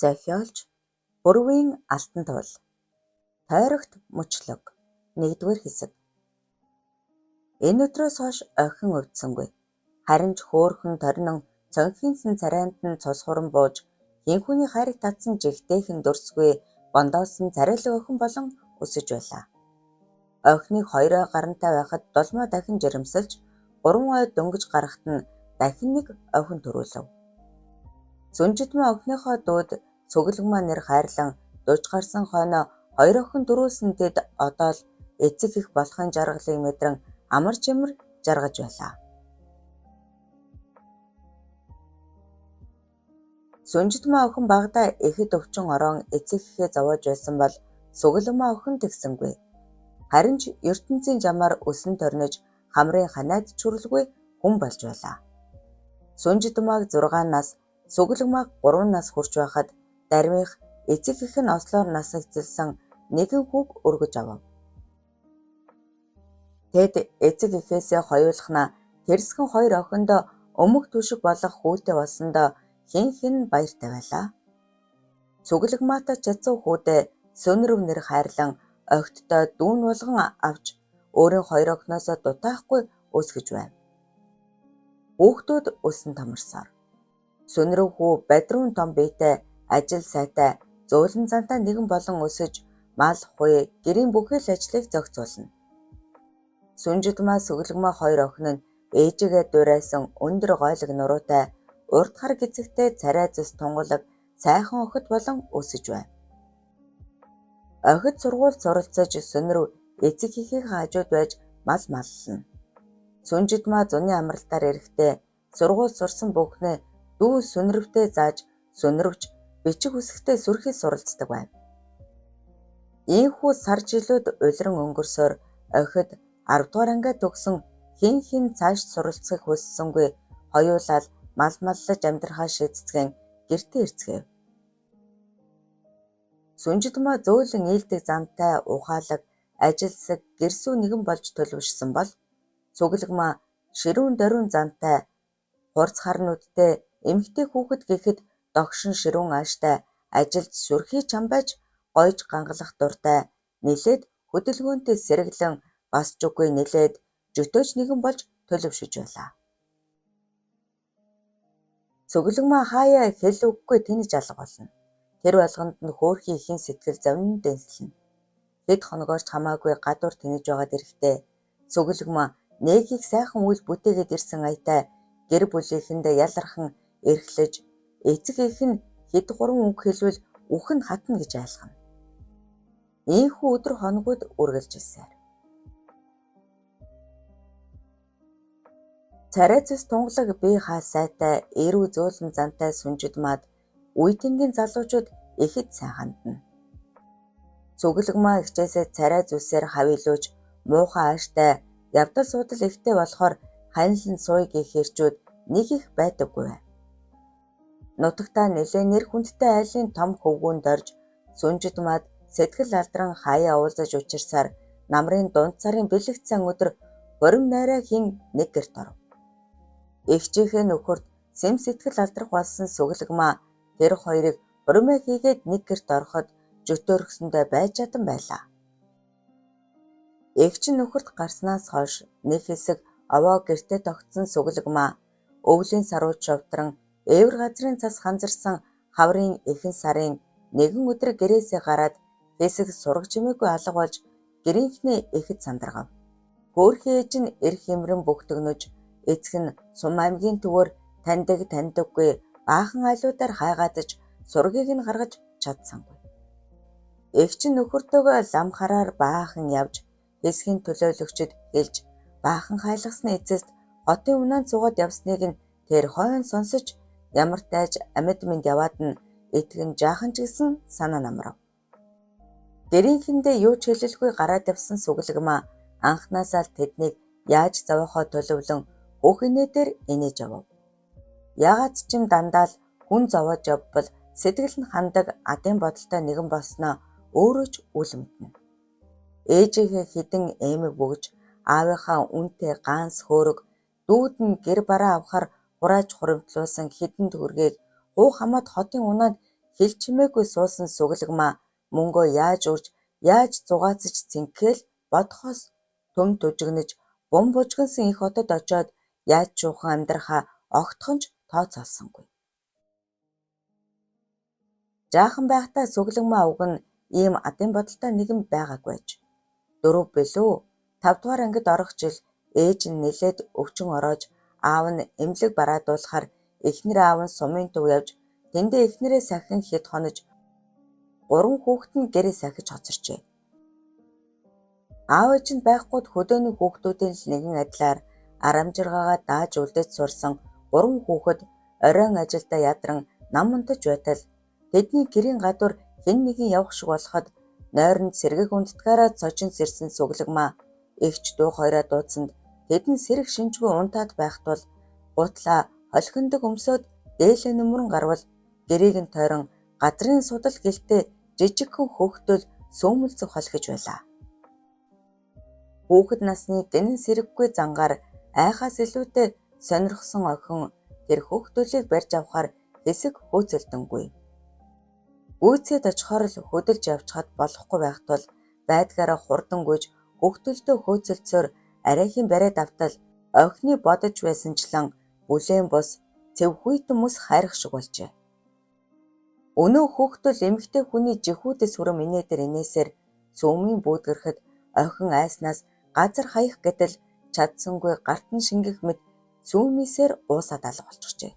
Зохиолч Бүрвийн алтан туул. Тойрогт мөчлөг. 1-р хэсэг. Энэ өдрөөс хойш охин өвдсөнгүй. Харин ч хөөхөн торинон цонхийнсэн царайнд нь цус хуран бууж, хинхүүний хайрыг татсан жигтэйхэн дурсгүй бондоосон царайлаг охин болон өсөж байлаа. Охиныг хоёроо гарантай байхад долмоо дахин жирэмсэлж, 3 ой дөнгөж гарахт нь дахин нэг охин төрүүлв. Сүнжидмээ охиныхоо дүүд Цуглэгмаа нэр хайрлан дууж гарсан хойноо 2 охин төрүүлсэн тэд одоо л эцэг их болохын жаргалыг мэдрэн амар чимэр жаргаж байлаа. Сүнжидмээ охин багадаа ихэд өвчин ороон эцэг ихээ зовоож байсан бол Цуглэгмаа охин тэгсэнгүй. Харин ч ертөнцийн жамаар өсөн торнож хамрын ханаад чүрлгүй хүн болж байлаа. Сүнжидмааг 6 нас, Цуглэгмааг 3 нас хүрч байхад дармих эцэг их нь ослоор насагцсан нэгэн хүүг өргөж авав. Тэд эцэг ихээсээ хоёулахна тэрсгэн 2 охиндоо өмг түшиг болох хүүтэй болсондоо хин баяртай байлаа. Цуглэгмаатай чацуу хүүдээ Сөнрөв нэр хайрлан огтдоо дүүн болгон авч өөрийн 2 охиноосоо дутаахгүй өсгөж байв. Хүүхдүүд өсөн томорсоор. Сөнрөв хүү бадрун том биетэй, ажил сайтай, зөөлөн зантай нэгэн болон өсөж, мал хуй гэрийн бүхэл ажлыг зохицуулна. Сүнжидмаа Цуглэгмаа 2 охин нь ээжигээ дуурайсан өндөр гойлог нуруутай, урт хар гизэгтэй царай зүс тунгалаг сайхан охид болон өсөж байв. Охид сургуульд суралцаж Сөнрөв эцэг эхийнхээ хажууд байж мал маллна. Сүнжидмаа зуны амралтаар ирэхдээ сургууль сурсан бүхнээ дүү Сөнрөвтэй зааж Сөнрөвч бичиг үсгтээ сүрхий суралцдаг байв. Ийхүү сар жилүүд улиран өнгөрсөөр охид 10 дугаар ангиа төгсөн хин цааш суралцахыг хүссэнгүй хоёулаа мал маллаж амьдрахаа шийдцгэн гэртээ ирцгээв. Сүнжидмаа зөөлөн ээлдэг замтай ухаалаг ажилсаг гэрсүү нэгэн болж төлөвшсөн бол Цуглэгмаа ширүүн дөрүүн замтай хурц харнуудтай эмэгтэй хүүхэд гэхэд догшин ширүүн ааштай ажилд сүрхий чам байж гойж гангалах дуртай нилээд хөдөлгөөнтэй сэргэлэн бас ч үгүй нилээд жөтөөч нэгэн болж төлөвшөж байлаа. Цуглэгмаа хаяа хэл үггүй тэнэж алга болно. Тэр болгонд нь хөөрхий ихэн сэтгэл зовнин дэнслэнэ. Хэд хоногоорч хамаагүй гадуур тэнэж байгаад ирэхдээ Цуглэгмаа нэг их сайхан үйл бүтээгээд ирсэн аятай гэр бүлийнхэндээ ялархан эрхлэж эцэг их нь хэд 3 үг хэлвэл үх нь хатна гэж айлгана. Ийхүү өдөр хоногуд үргэлж ирсээр. Царай зүс тунгалаг бие хаа сайтай эрүү зөөлөн зантай Сүнжидмаад үе тэнгийн залуучууд ихэд сайн хандна. Цуглэгмаа хичээсээ царай зүсээр хавилууж муухай ааштай явдал суудал ихтэй болохоор ханилан сууй гэх хэрчүүд нэг их байдаггүй байв. Нутагтаа нэлээ нэр хүндтэй айлын том хөвгүүнд орж Сүнжидмаад сэтгэл алдран хаяа уулзаж учирсаар намрын дунд сарын бэлэгт сан өдөр хорим найраа хин нэг гэрт оров. Эгчийнхээ нөхөрт сэм сэтгэл алдрах болсон Цуглэгмаа тэр хоёрыг хуримаа хийгээд нэг гэрт ороход жөтөөрөхсөндөө байж чадан байлаа. Эгч нөхөрт гарснаас хойш нэг хэсэг овоо гэртээ тогтсон Цуглэгмаа өвлийн сарууд шовтран ээвэр газрын цас ханзарсан хаврын эхэн сарын нэгэн өдөр гэрээсээ гараад хэсэг сураг чимээгүй алга болж гэрийнхний ихэд сандаргав. Хөөрхий ээж нь эрх хэмрэн бөхтөгнөж эцэг нь Сум аймгийн төвөр таньдаггүй баахан айлуудаар хайгаадаж сургийг нь гаргаж чадсангүй. Эгч нөхөртөөгөө лам хараар баахан явж хэсгийн төлөөлөгчд хэлж баахан хайлгасны эцэст хотын унаанд суугаад явсныг нь тэр хойно сонсож ямар тааж амьд мэнд яваад нь итгэн жаахан ч гэсэн санаа намрав. Гэрийнхэндээ юу ч хэлэлгүй гараад явсан Цуглэгмаа анхнаасаа л тэднийг яаж зовоохоо төлөвлөн хүүхнээ дээр инээж авав. Яагаад ч юм дандаа л хүн зовоож явбал сэтгэл нь хандаг адын бодолтой нэгэн болсноо өөрөө ч үл мэднэ. Ээжийнхээ хідэн эмэг бөгж аавынхаа үнтэй ганц хөөрөг дүүд нь гэр бараа авахар хурааж хуримтлуулсан хідэн төгрөгийг хуу хамаад хотын унаанд хэл чимээгүй суусан сугалгамаа мөнгөө яаж үрж, яаж зугаацж цэнгэхэл бодохоос төм тужигнэж, бум бужигнсан их хотод очоод яаж чуухан амьдрахаа огтхон ч тооцоолсонгүй. Жаахан байхдаа сугалгамаа уг нь ийм адын бодолтой нэгэн байгаагүй аж. 4 билүү 5 дугаар ангид орох жил ээж нь нэлээд өвчин ороож аав нь эмнэлэг бараадуулахаар эхнэр аав нь сумын төв явж тэндээ эхнэрээ сахин хэд хонож 3 хүүхэд нь гэрээ сахиж хоцорчээ. Аав ээж нь байхгүйд хөдөөний хүүхдүүдийн л нэгэн адилаар арамжиргаагаа дааж үлдэж сурсан 3 хүүхэд оройн ажилдаа ядран нам унтаж байтал тэдний гэрийн гадуур хэн нэгэн явах шиг болоход нойронд сэргэг унтдгаараа цочин сэрсэн сугалгамаа эгч дүү хоёроо дуудсанд тэдэн сэрэг шинжгүй унтаад байх тул гутлаа холхиндог өмсөөд дээлээ нүмрэн гарвал гэрийг нь тойрон газрын судал гэлтэй жижигхэн хөөхтөл сөөмөлцөг холхиж байлаа. Хүүхэд насны гэнэн сэрэггүй зангаар айхаас илүүтэй сонирхсон охин тэр хөөхтөлийг барьж авахар хэсэг хөөцөлдөнгүй. Гүйцээд очихоор л хөдөлж явчихад болохгүй байх тул байдгаараа хурдан гүйж хөөхтөлдөө хөөцөлцөөр арайхийн бариад автал охины бодож байсанчлан бүлээн бус цэвхүйтэн мөс хайрах шиг болжээ. Өнөө хөөхтөл эмэгтэй хүний жихүүдээс хүрэн инээдэр инээсээр цөмийн бүүдгэрхэд охин айснаас газар хаях гэтэл чадсангүй гартан шингэх мэт цөмийсээр уусаад алга болчихжээ.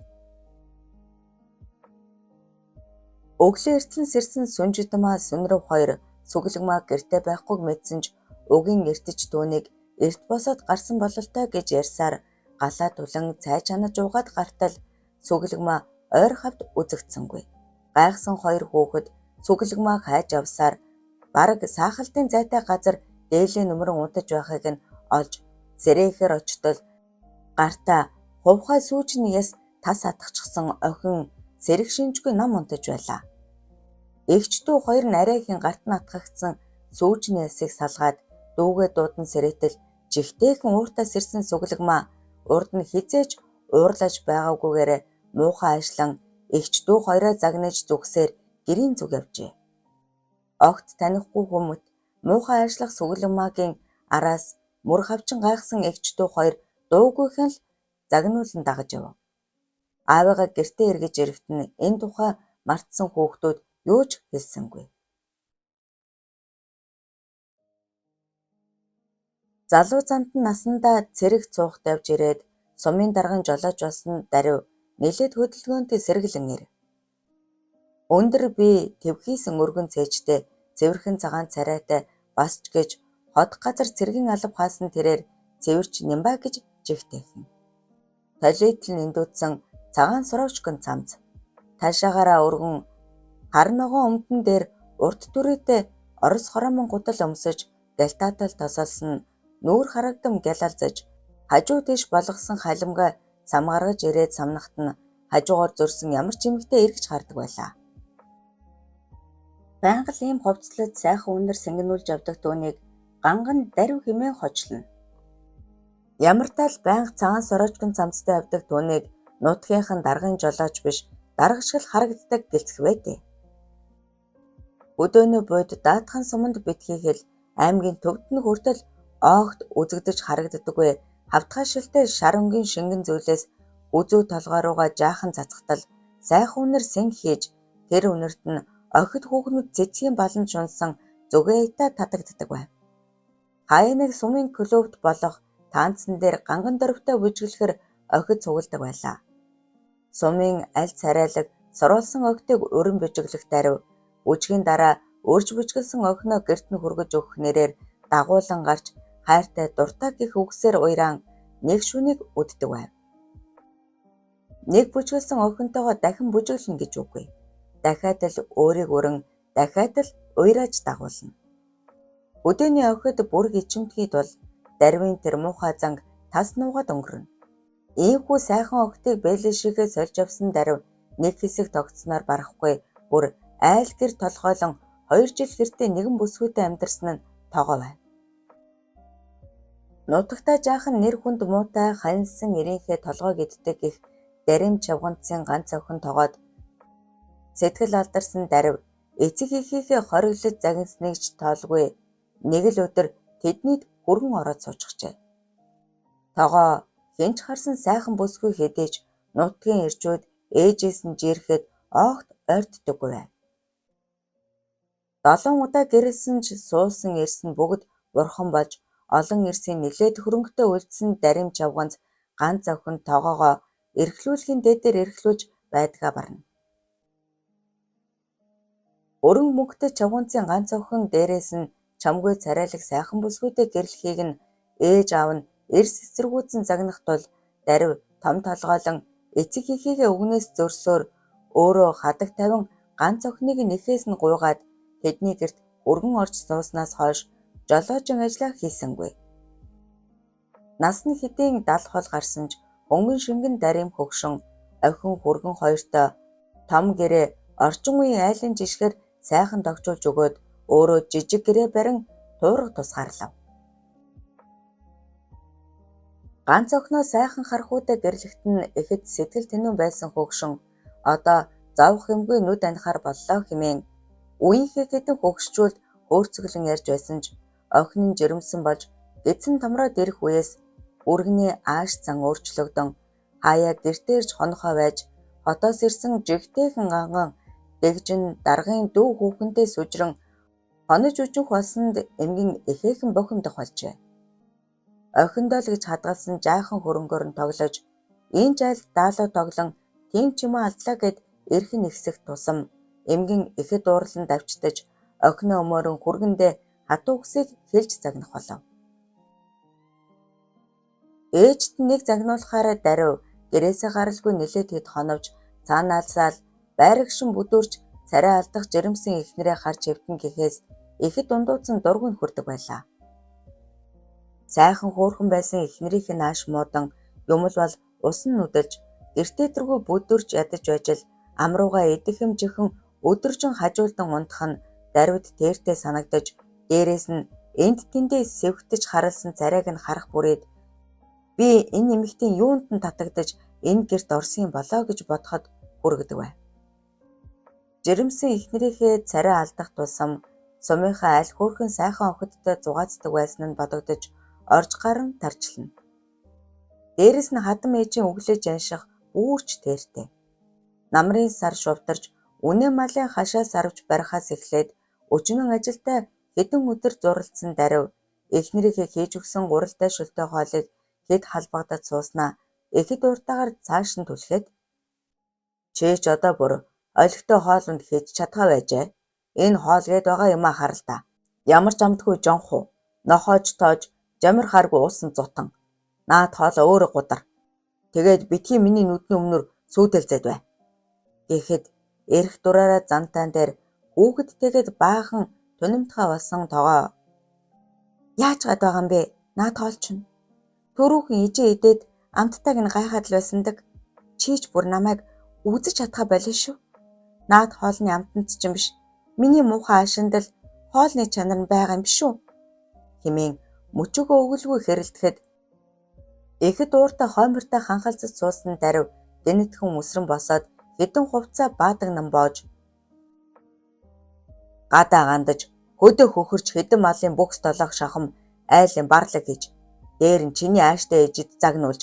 Өглөө эртлэн сэрсэн сүнжидмаа сүнрөв хоёр сугалгамаа гэртээ байхгүй мэдсэн ч угийн эртэж дүүнийг эрт босоод гарсан бололтой гэж ярьсаар галаа тулан цай чанаж уугаад гартал сугалгамаа ойр хавд үзэгдсэнгүй. Гайхсан хоёр хүүхэд сугалгамаа хайж авсаар бараг саахалтын зайтай газар дээлийн нүмрэн унтаж байхыг нь олж сэрэхээр очтол гартаа хувхай сүүжний яс тас атгчихсан охин сэрэг шинжгүй нам унтаж байлаа. Эгч дүү хоёр нь арайхийн гарт нь атгагдсан сүүжний ясыг салгаад дүүгээ дуудан сэрэтэл жигтэйхэн ууртаа сэрсэн сугалгамаа урд нь хизээж уурлаж байгаагүйгээр муухай ажлан эгч дүү хоёроо загнаж зүгсээр гэрийн зүг явжээ. Огт танихгүй хүмүүст муухай ажиллах сугалгамаагийн араас мөр хавчин гайхсан эгч дүү хоёр дуугүйхэн л загнуулан дагаж яв. Аавыгаа гэртээ эргэж ирэвтэн энэ тухай мартсан хүүхдүүд юу ч хэлсэнгүй. Залуу зантан насандаа цэрэг цуухт явж ирээд сумын дарган жолооч болсон даруй нэлээд хөдөлгөөнтэй сэргэлэн ир. Өндөр бие твхийсэн өргөн цээжтэй цэвэрхэн цагаан царайтай бас ч гэж хот газар цэргийн алба хаасан тэрээр цэвэрч нямба гэж жигтэйхэн. Толитл нэндүүдсэн цагаан суравчгэн цамц таашаагаараа өргөн хар ногоон өмдөн дээр урт дүрээтэй орос хороомон гутал өмсөж галтаатал тосолсон нүүр харагдам гялалзаж хажуу тийш болгосон халимгаа сам гаргаж ирээд самнахт нь хажуугаар зөрсөн ямар ч эмэгтэй эргэж хардаг байлаа. Байнга л ийм ховцлоод сайхан үнэр сэнгэнүүлж явдаг дүүнийг ганган даруй хэмээн хочлоно. Ямар тал байнга цагаан сороочгон цамцтай явдаг дүүнийг нутгийнхан даргын жолооч биш даргашгал харагддаг гэлцэх байдэ. Өдөөнөө бод даатхан суманд битгийхэл аймгийн төвд нь хүртэл оогт үзэгдэж харагддаггүй хавтгай шилтэй шар өнгийн шингэн зүйлээс үзүү толгой руугаа жаахан цацгатал сайхан үнэр сэнг хийж тэр үнэрт нь охид хүүхнүүд цэцгийн балан шунсан зүгээйтэ татагддаг байв. Хаяа нэг сумын клубт болох таанцсан дээр ганган дөрвтэй бүжгэлэхэр охид цугладаг байлаа. Сумын аль царайлаг соруулсан охидыг өрн бүжиглэх даруй бүжгийн дараа өрж бүжгэлсэн охиноо гэрт нь хүргэж өгөх нэрээр дагуулan гарч хайртай дуртай гих үгсээр уйраан нэг шүнийг үддэг байв. Нэг бүжгэлсэн охинтойгоо дахин бүжиглэнэ гэж үгүй. Дахиад л өөрийг өрн дахиад л уйрааж дагуулна. Өдөөний охид бүр гिचмтгийд бол дарвын тэр муухай занг тас нуугаад өнгөрнө. Ийхүү сайхан охидыг бэлэн шигээ сольж авсан даруй нэг хэсэг тогтсноор барахгүй бүр айл гэр толгойлон 2 жил гэртээ нэгэн бүсгүйтэй амьдарсан нь тоогоо байв. Нутагтаа жаахан нэр хүнд муутай ханьсан ирийнхээ толгой гэддэг их дарим чавганцын ганц охин тоогоод Сэтгэл алдарсан дарив эцэг эхийнхээ хориглож загнасныг ч тоолгүй нэг л өдөр тэднийд хүргэн ороод суучихжээ. Тогоо хинч харсан сайхан бүсгүй хэдийч нутгийн ирчүүд ээжээс нь жирэхэд огт ойртдоггүй байв. 7 удаа гэрэлсэн ч суусан эрс нь бүгд бурхан болж олон эрсийн нэлээд хөрөнгөтэй үлдсэн дарим чавганц ганц охин тогоогоо эрхлүүлэхийн дээдээр эрхлүүлж байдгаа барна. Өрөн мөнгөтэй чавганцын ганц охин дээрээс нь чамгүй царайлаг сайхан бүсгүйтэй гэрлэхийг нь ээж аав нь эрс эсэргүүцэн загнах тул дарив том толгойлон эцэг эхийгээ өгнөөс зөрсөөр өөрөө хадаг тавин ганц охиныг нэхээс нь гуйгаад тэдний гэрт өргөн орж сууснаас хойш жолоожин ажиллаа хийсэнгүй. Нас нь хэдийн 70 хол гарсан ч хөнгөн шингэн дарим хөгшин охин хүргэн хоёртой том гэрээ орчин үеийн айлын жишгээр сайхан тогтжуулж өгөөд өөрөө жижиг гэрээ барин туурга тусгаарлав. Ганц охиноо сайхан харахуйтай гэрлэхт нь ихэд сэтгэл тэнүүн байсан хөгшин одоо зовх юмгүй нүд анихаар боллоо хэмээн үеийнхээ хэдэн хөгшчүүлд хөөрцөглөн ярьж байсан ч охин нь жирэмсэн болж эзэн томроод ирэх үеэс үргэний ааш зан өөрчлөгдөн хаяа гэртээрч хонохоо байж хотоос ирсэн жигтэйхэн ганган дэгжин даргын дүү хүүхэнтэй сүжрэн хонож үжих болсонд эмгэн ихээхэн бохимдох болжээ. Охиндоо л гэж хадгалсан жаахан хөрөнгөөр нь тоглож энэ жаал даалуу тоглон тийм ч юм алдлаа гэд эрхэн нэгсэх тусам эмгэн ихэд уурлан давчдаж охиноо өмөөрөн хүргэндээ хатуу үсийг хэлж загнах болов. Ээжт нэг загнуулахаараа дарив гэрээсээ гаралгүй нэлээд хэд хоновж цаанаалсаал байрагшин бүдүүрч царай алдах жирэмсэн эхнэрээ харж хэвтэн гэхээс ихэд дундууцсан дургүй хүрдэг байлаа. Сайхан хөөрхөн байсан эхнэрийнх нь ааш муудан юмл бол ус нь нүдэлж гэртээ тэргүй бүдүүрч ядаж байж л амруугаа идэх юм чихэн өдөржин хажуулдан унтах нь дарвид тэртээ санагдаж дээрээс нь энд тэндээ сэвхтэж харалсан царайг нь харах бүрээд би энэ эмэгтэй юунд нь татагдаж энэ гэрт орсон юм болоо гэж бодоход хүргэдэг байв. Жирэмсэн эхнэрийнхээ царай алдах тусам сумынхаа аль хөөрхөн сайхан охидтой зугаацдаг байсан нь бодогдож орж гарan тарчлана. Дээрээс нь хадам ээжийн өглөө жанших үүрч тэртэй. Намрын сар шувдарч үнэ малын хашаас арвж барихаас эхлээд өчнөн ажилдаа хэдэн өдөр зурлцсан дарив эхнэрийнхээ хийж өгсөн гуралтай шөлтөө хоолыг хэд халбагдаж сууснаа ихэд уртаагаар цааш нь түлхээд чи ч одоо бүр олигтой хоолнд хийж чадгаа байжээ. Энэ хоол гээд байгаа юм харал та. Ямар ч амтгүй жонх уу. Нохоож тоож жамир харгүй уусан зутан. Наад хоолоо өөрөө гудар. Тэгээд битгий миний нүдний өмнөр сүйдэлзээд бай. Гэхэд эрх дураараа зантаан дээр хүүхэдтэйгээд баахан тунамтгай болсон тогоо. Яаж гад байгаа юм бэ? Наад хоол чинь. Төрүүхэн ижээ идээд амттайг нь гайхаад л байсандаг. Чийч бүр намайг үзэж чадхаа болио шүү. Наад хоолны амтанц ч юм биш. Миний муухай аашинд л хоолны чанар нь байгаа юм биш үү? Хэмээн мөчөөгөө өгөлгүй хэрэлдэхэд ихэд ууртай хоймортой ханхалцаж суусан дарив гэнэтхэн үсрэн босоод хэдэн хувцаа баадаг нам боож гадаа гандаж хөдөө хөхөрч хэдэн малын бүкс толоох шахам айлын барлаг гэж дээр нь чиний ааштай ээжид загнуулж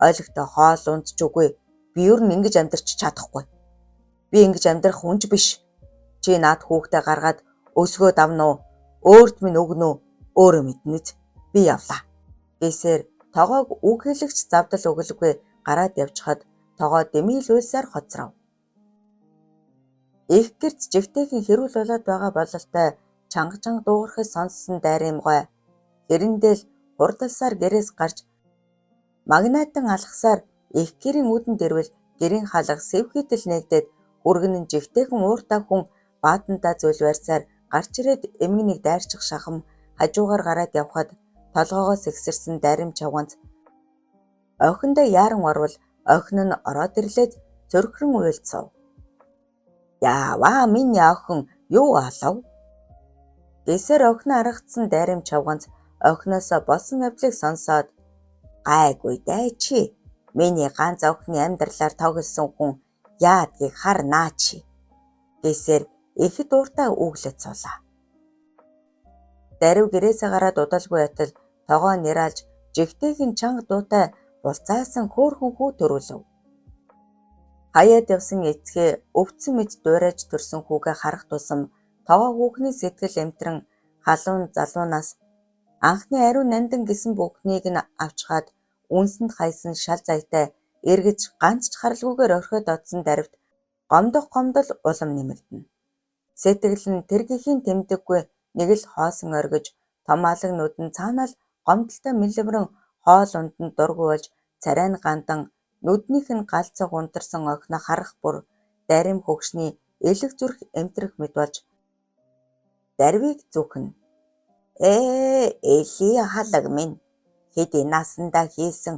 ойлгохтой хоол ундч үгүй би ер нь ингэж амьдрч чадахгүй. Би ингэж амьдрах хүнж биш. Чи наад хүүхдээ гаргаад өсгөө давна уу? Өөрт минь өгнө үү? Өөрөө мэднэз. Би явлаа. Гэсээр тогоог үг хэлэгч завдал өгөлгүй гараад явчихад тогоо дэмийлүүлсээр хоцров. Их гэрт жигтэйхэн хэрүүл болоод байгаа бололтой чанга дуугархаж сонссон дайрымгой хэрэндэл хурдалсаар гэрээс гарч магнайтан алхасаар их гэрийн үдэнд ирвэл гэрийн хаалга сэвхийтэл нэгдээд үргэн нь жигтэйхэн ууртай хүн баатандаа зүйл барьсаар гарч ирээд эмгэнийг дайрчих шахам хажуугаар гараад явхад толгоогоос ихсэрсэн дарим чавганц охиндоо яаран орвол охин нь ороод ирлээд зөрхрөн уйлцав. Яаваа миний охин юу алав? Гэсээр охин аргацсан дарим чавганц охиноосоо болсон явдлыг сонсоод гайгүй дай чи миний ганц охины амьдралаар тоглосон хүн яадгийг хар наа чи Гээсээр ихэд ууртай үүглэж суулаа. Дарив гэрээсээ гараад удалгүй байтал тогоо нэралж жигтэйхэн чанга дуутай булцаасан хөөхөн хүү төрүүлв. Хаяад явсан эцгээ өвдсөн мэд дуурайж төрсөн хүүгээ харах тусам тогоо хүүхний сэтгэл эмтрэн халуун залуунаас анхны ариун нандин гисэн бүхнийг нь авчгаад үнсэнд хайсан шал заятай эргэж ганц ч харалгүйгээр орхиод одсон даривт гомдол улам нэмэгдэнэ. Сэтгэл нь тэргийн тэмдэггүй нэг л хоосон оргиж том алгнууд нь цаанаа л гомдолтой мэлэмрэн хоол унданд дургу болж царай нь гандан нүднийх нь галзуу гунтарсан охиноо харах бүр дарим хөгшний элэг зүрх эмтрэх мэд болж дарвийг зүхнэ. Эли халаг минь хэдий насандаа хийсэн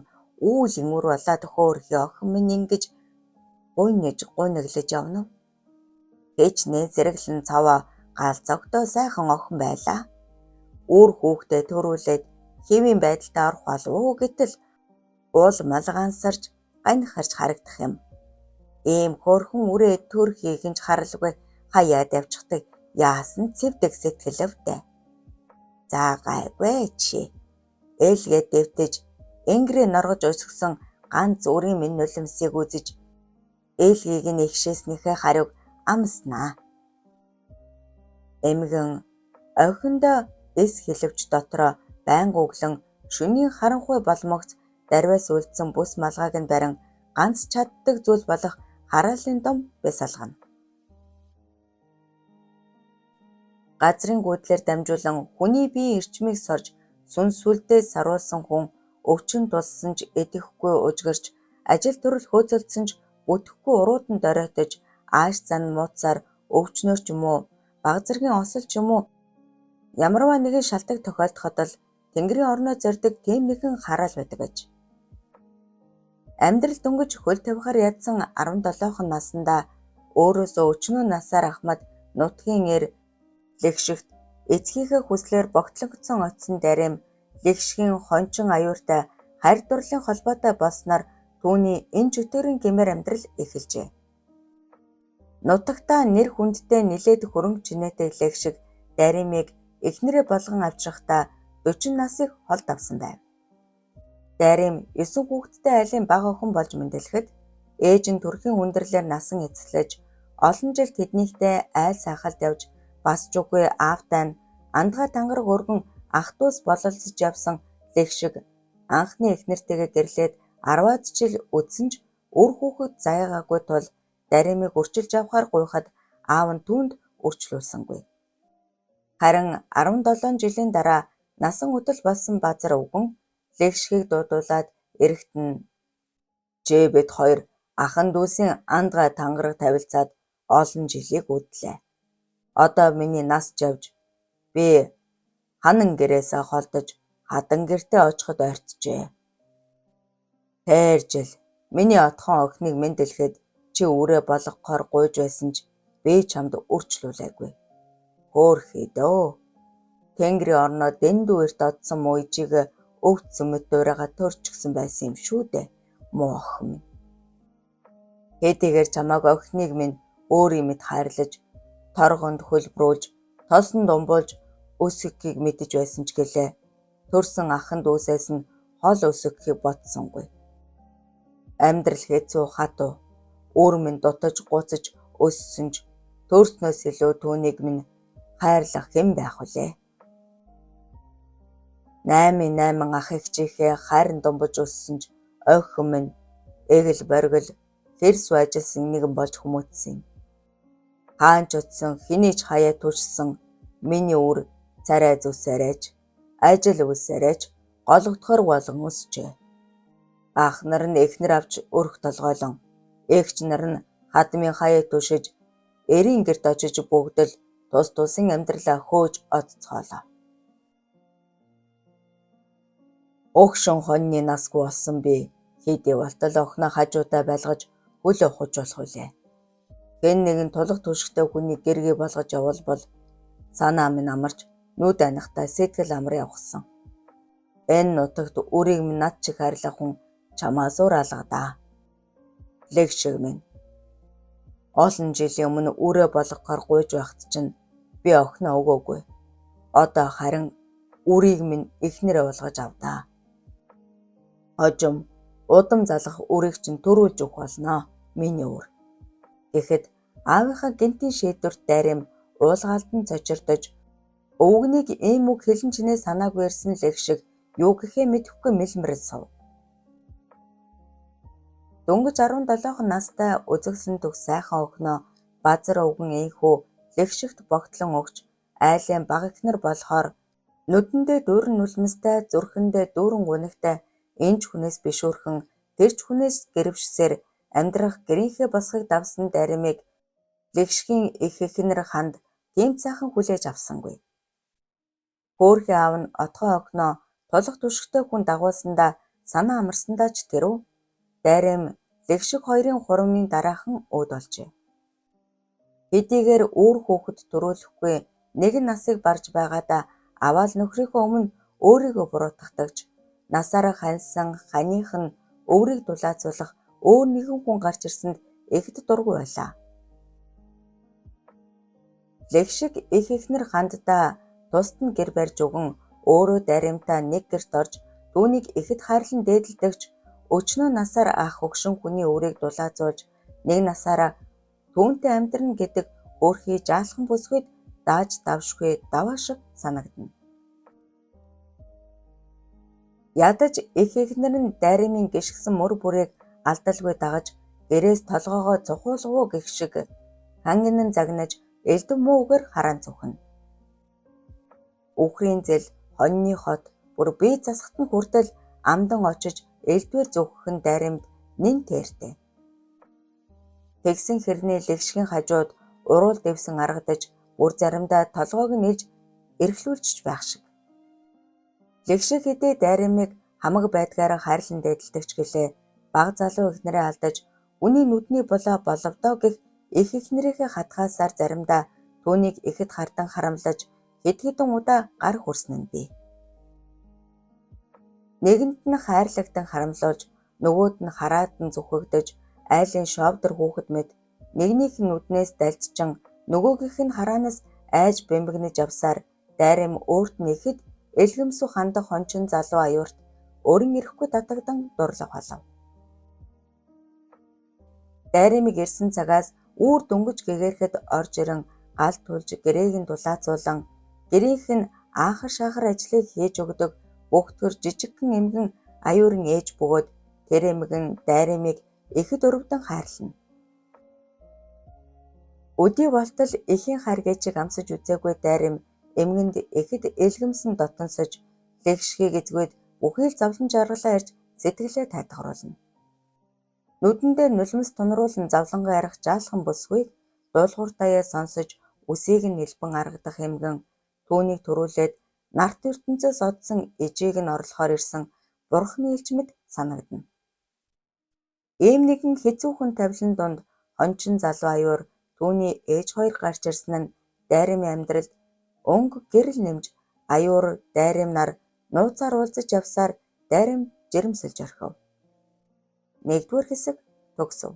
үүлэн үр болоод хөөрхи охин минь ингэж гуниглаж явна. Хичнээн зэрэглэн цаваа галзогтой сайхан охин байлаа. Үр хүүхдээ төрүүлээд хэвийн байдалтай орох болов уу гэтэл уул малгансарж ганьхарч харагдах юм. Ийм хөөрхөн үрээ төрхийг нь харалгүй хаяад явчихдаг яасан цэвдэг сэтгэлвтэй. За гайгүй чи. Ээлгээ дэвтэж энгэрээ норгож өсгсөн ганц үрийн минь нулимсыг үзэж ээлгийг нь ихшээснийхээ хариуг амснаа. Эмгэн охиндоо эс хэлвч дотроо байнга өглөн шөнийн харанхуй боломогц дарваас үлдсэн бүс малгайг нь барин ганц чаддаг зүйл болох хараалын дом бясалгана. Газрын гүйдлэр дамжуулан хүний бие эрчмийг сорж сүн сүлдээ саруулсан хүн өвчин тулсан ч эдэхгүй ужгирч ажил төрөл хөөцөлдсөн ч бүтэхгүй уруудан доройтож ааш зан мууцаар өвчнөр ч юм уу баг зэргийн осол ч юм уу ямарваа нэгэн шалтгаан тохиолдоход л Тэнгэрийн орноо зорддог тийм нэгэн хараал байдаг аж. Амьдрал дөнгөж хөл тавихаар ядсан 17хан наснда өөрөөсөө өчнөө насаар ахмад нутгийн эр лэгшигт эцгийнхээ хүслээр богтлогдсон оцсон дарим лэгшгийн хончин аюуртай харь дурлалын холбоотой болсноор түүний энэ чөтгөрийн гэмээр амьдрал эхэлжээ. Нутагтаа нэр хүндтэй нилээд хөрөнгө чинээтэй лэгшиг даримыг эхнэрээ болгон авчрахдаа 40 насыг холд авсан байв. Дарим 9 хүүхэдтэй айлын бага охин болж мэндэлэхэд ээж нь төрхийн хүндрэлээр насан эцэслэж олон жил тэднийхтэй айл сайхалд явж бас ч үгүй аавтай нь андгаа тангараг өргөн ах дүүс бололцож явсан лэгшиг анхны эхнэртэйгээ гэрлээд 10-аад жил үдсэн ч үр хүүхэд заяагаагүй тул даримыг өрчилж авахар гуйхад аав нь түүнд өрчлүүлсэнгүй. Харин 17 жилийн дараа насан хөдөл болсон базар өвгөн лэгшгийг дуудуулаад эрэхтэн "Чи бид хоёр ахан дүүсийн андгаа тангараг тавилцаад олон жилийг үдлээ. Одоо миний нас жавж би ханан гэрээсээ холдож хадан гэртээ очиход ойртжээ. Тэр жил миний отхон охиныг мэндэлэхэд чи үрээ болгохоор гуйж байсан ч би чамд өрчлүүлээгүй. Хөөрхий дөө. Тэнгэрийн орноо дэндүү эрт одсон муйжиг өвдсөн мэт дуурайгаа төрчихсөн байсан юм шүү дээ. Муу охин минь. Хэдийгээр чамааг охиныг минь өөрийн мэд хайрлаж, торгонд хөлбрүүлж, толсонд умбуулж өсгөхийг мэдэж байсан ч гэлээ. Төрсөн ахан дүүсээс нь хол өсгөхийг бодсонгүй. Амьдрал хэцүү хатуу, үр минь дутаж гуцаж өссөн ч төрснөөс илүү түүнийг минь хайрлах хэн байх вүлээ. 8 ах эгчийнхээ хайран думбаж өссөн ч охин минь эгэл боргил хэрс важилсан нэгэн болж хүмүүцсэн. Хаанч утсан хэний ч хаяа түшсэн миний үр царай зүсээрэж, ажил үлсээрэж гологдохор болгон өсчээ. Ах нар нь эхнэр авч өрх толгойлон, эгч нар нь хадмын хаяа түшиж, эрийн гэрт очиж бүгд л тус тусын амьдралаа хөөж одцоолоо. Өгшөн хоньны насгүй болсон би хэдий болтол охиноо хажуудаа байлгаж хөлөө хуж болох үлээ. Хэн нэгэн тулах түшигтэй хүний гэргээ болгож явуулбал санаа минь амарч нүд анихтай сэтгэл амар явахсан. Энэ нутагт үрийг минь над чиг хайрлах хүн чамаас өөр алгадаа. Лэгшиг минь. Олон жилийн өмнө үрээ болгохоор гуйж байхад чинь би охиноо өгөөгүй. Одоо харин үрийг минь эхнэрээ болгож авдаа. Хожим удам залах үрийг чинь төрүүлж өгөх болно. Миний үр. Гэхэд аавынхаа гинтийн шийдвэрт дайрам уулгаалдан цочирдож өвгнийг ийм үг хэлэн чинээ санаагүй ирсэн л их шиг юу гэхээ мэдэхгүй мэлмэрэл сов. Дөнгөж 17 настай үзэгсэн төгс сайхан охиноо базар өвгөн энхүү лэгшигт богтлон өгч айлын баг ихнэр болохоор нүдэндээ дүүрэн нүлмэстэй зүрхэндээ дүүрэн гунигтай энж хүнээс бишүүрхэн тэрч хүнээс гэрвшсээр амьдрах гэрийнхээ босхийг давсан дайрамыг лэгшгийн их эхнэр ханд тийм сайхан хүлээж авсангүй. Хөөрхий аав нь отгоо охиноо тулах түшигтэй хүн дагуулсандаа санаа амарсандаа ч тэрв дайрам лэгшиг хоёрын хурамын дараахан өөд болжээ. Хэдийгээр үүр хүүхэд төрүүлэхгүй нэгэн насыг барж байгаадаа аваал нөхрийнхөө өмнө өөрийгөө буруутгагдагч насаараа ханьсан ханих нь өврийг дулаацуулах өөр нэгэн хүн гарч ирсэнд ихэд дургүй байлаа. Лэгшиг их эхнэр ханддаа тусад нь гэр барьж өгөн өөрөө даримтаа нэг гэрт орж түүнийг ихэд хайрлан дээдэлдэгч өчнөө насаар ах хөгшин хүний өврийг дулаацуулж нэг насаараа түүнтэй амьдрна гэдэг өөрхий жаалхан бүсгүйд дааж давшгүй даваа шиг санагдана. Ядаж их эхнэр нь дайрамын гიშгсэн мөр бүрийг алдалгүй дагаж гэрээс толгоогоо цухуулгуу гэх шиг хангин нь загнаж элдв муугаар хараан цухна. Үхрийн зэл хоньны хот бүр бие засахт нь хүртэл амдан очиж элдвэр зүгхэн дайрамд нэн тэртэй. Тэгсэн хэрний лэгшгийн хажууд уруул дэвсэн аргадаж бүр заримдаа толгойг нь илж эрхлүүлчих байх шиг. Лэгшиг хэдий дайрамыг хамаг байдгаараа хайрлан дээдэлдэгч гэлээ баг залуу эхнэрээ алдаж үний нүдний болоо боловдоо гэх их эхнэрийнхээ хатгаасаар заримдаа түүнийг ихэд хардан харамлаж хэд хэдэн удаа гар хүрсэн нь бий. Нэгэнд нь хайрлагдан харамлуулж нөгөөд нь хараадан зүхэгдэж айлын шовдор хүүхэд мэд нэгнийх нь нүднээс дальцчин нөгөөгийнх нь хараанаас айж бэмбэгнэж явсаар дайрам өөрт нь ихэд элгэмсүү хандах хончин залуу аюурт өрн ирэхгүй татагдан дурлах болов. Дайрамыг ирсэн цагаас үүр дөнгөж гэгэрхэд орж ирэн гал тулж гэрээг нь дулаацуулан гэрийнх нь аахар шахар ажлыг хийж өгдөг бөхтгөр жижигхэн эмгэн аюурын ээж бөгөөд тэр эмгэн дайрамыг ихэд өрөвдөн хайрлана. Өдий болтол эхийн хайр гэжиг амсаж үзээгүй дайрам эмгэнд ихэд элгэмсэн дотонсож лэгшгийг эзгүйд бүхий л зовлон жаргалаа ирж сэтгэлээ тайтгаруулна. Нүдэндээ нулимс тунруулан завлангаа арих жаалхан бүсгүйг дуулуур даяа сонсож үсийг нь нэлбэн аргадах эмгэн түүнийг төрүүлээд нарт ертөнцөөс одсон ижийг нь орлохоор ирсэн бурхны элч мэд санагдана. Ийм нэгэн хэцүүхэн тавилан донд хончин залуу аюур түүний ээж хоёр гарч ирсэн нь дайрамын амьдралд өнгө гэрэл нэмж аюур дайрам нар нууцаар уулзаж явсаар дайрам жирэмсэлж орхив. Нэгдүгээр хэсэг төгсөв.